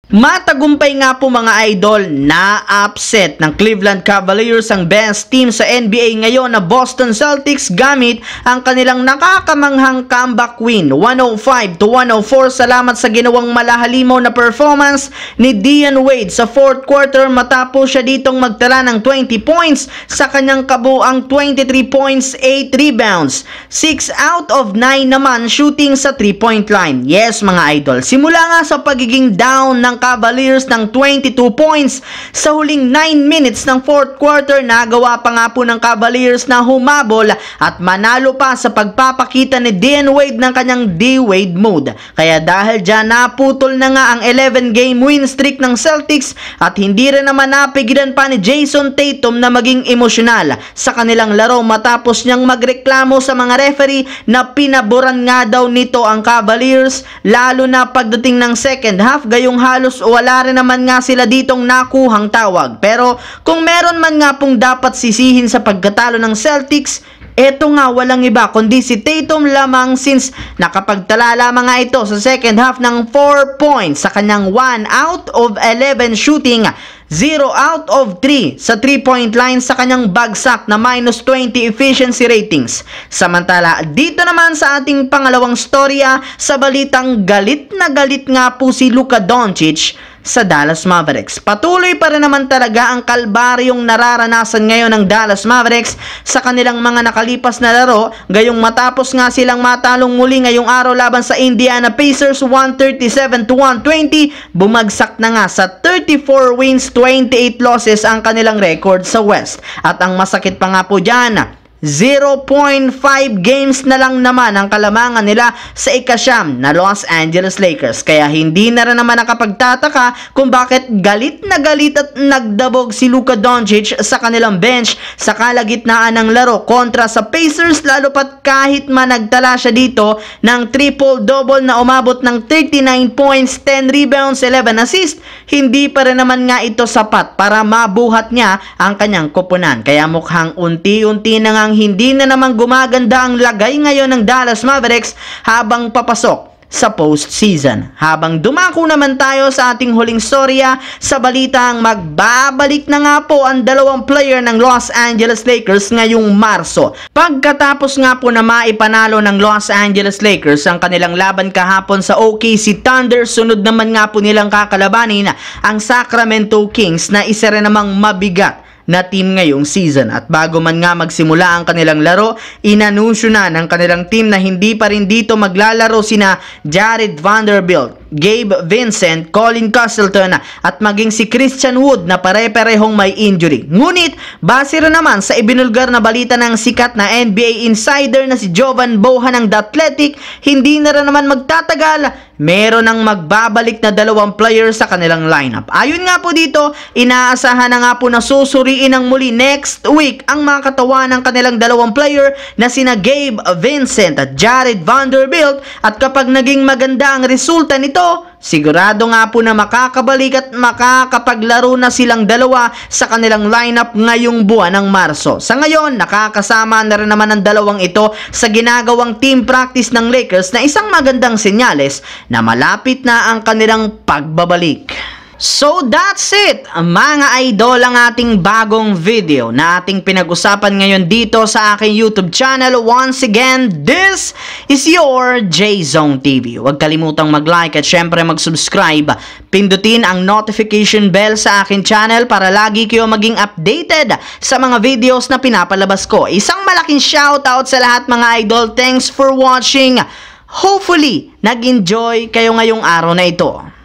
Matagumpay nga po mga idol na upset ng Cleveland Cavaliers ang best team sa NBA ngayon na Boston Celtics gamit ang kanilang nakakamanghang comeback win 105-104. Salamat sa ginawang malahalimaw na performance ni Dion Wade sa fourth quarter matapos siya ditong magtala ng 20 points sa kanyang kabuang 23 points, 8 rebounds, 6 out of 9 naman shooting sa 3-point line. Yes mga idol, simula nga sa pagiging down ng Cavaliers ng 22 points sa huling 9 minutes ng fourth quarter, nagawa pa nga po ng Cavaliers na humabol at manalo pa sa pagpapakita ni Dion Wade ng kanyang D-Wade mode. Kaya dahil dyan naputol na nga ang 11-game win streak ng Celtics at hindi rin naman napigilan pa ni Jason Tatum na maging emosyonal sa kanilang laro matapos niyang magreklamo sa mga referee na pinaboran nga daw nito ang Cavaliers, lalo na pagdating ng second half, gayong halos wala rin naman nga sila ditong nakuhang tawag. Pero kung meron man nga pong dapat sisihin sa pagkatalo ng Celtics, eto nga walang iba kundi si Tatum lamang, since nakapagtala lamang nga ito sa second half ng 4 points sa kanyang 1 out of 11 shooting, 0 out of 3 sa 3-point line sa kanyang bagsak na minus 20 efficiency ratings. Samantala, dito naman sa ating pangalawang storya, sa balitang galit na galit nga po si Luka Doncic sa Dallas Mavericks. Patuloy pa rin naman talaga ang kalbaryong nararanasan ngayon ng Dallas Mavericks sa kanilang mga nakalipas na laro, gayong matapos nga silang matalong muli ngayong araw laban sa Indiana Pacers 137-120, bumagsak na nga sa 34 wins, 28 losses ang kanilang record sa West. At ang masakit pa nga po dyan, 0.5 games na lang naman ang kalamangan nila sa ikasyam na Los Angeles Lakers. Kaya hindi na rin naman nakapagtataka kung bakit galit na galit at nagdabog si Luka Doncic sa kanilang bench sa kalagitnaan ng laro kontra sa Pacers, lalo pat kahit man nagtala siya dito ng triple-double na umabot ng 39 points, 10 rebounds, 11 assists, hindi pa rin naman nga ito sapat para mabuhat niya ang kanyang koponan. Kaya mukhang unti-unti na nga hindi na naman gumaganda ang lagay ngayon ng Dallas Mavericks habang papasok sa postseason. Habang dumako naman tayo sa ating huling storya, sa balitang magbabalik na nga po ang dalawang player ng Los Angeles Lakers ngayong Marso. Pagkatapos nga po na maipanalo ng Los Angeles Lakers ang kanilang laban kahapon sa OKC Thunder, sunod naman nga po nilang kakalabanin ang Sacramento Kings na isa rin namang mabigat na team ngayong season. At bago man nga magsimula ang kanilang laro, inanunsyo na ng kanilang team na hindi pa rin dito maglalaro sina Jared Vanderbilt, Gabe Vincent, Colin Castleton at maging si Christian Wood na pare-parehong may injury. Ngunit base rin naman sa ibinulgar na balita ng sikat na NBA insider na si Jovan Bohan ng The Athletic, hindi na rin naman magtatagal, meron ng magbabalik na dalawang players sa kanilang lineup. Ayon nga po dito, inaasahan na nga po na susuriin ng muli next week ang mga katawan ng kanilang dalawang player na sina Gabe Vincent at Jared Vanderbilt, at kapag naging maganda ang resulta nito, sigurado nga po na makakabalik at makakapaglaro na silang dalawa sa kanilang lineup ngayong buwan ng Marso. Sa ngayon, nakakasama na rin naman ang dalawang ito sa ginagawang team practice ng Lakers na isang magandang senyales na malapit na ang kanilang pagbabalik. So that's it mga idol, ang ating bagong video na ating pinag-usapan ngayon dito sa aking YouTube channel. Once again, this is your J-Zone TV. Huwag kalimutang mag-like at syempre mag-subscribe. Pindutin ang notification bell sa aking channel para lagi kayo maging updated sa mga videos na pinapalabas ko. Isang malaking shoutout sa lahat mga idol. Thanks for watching. Hopefully, nag-enjoy kayo ngayong araw na ito.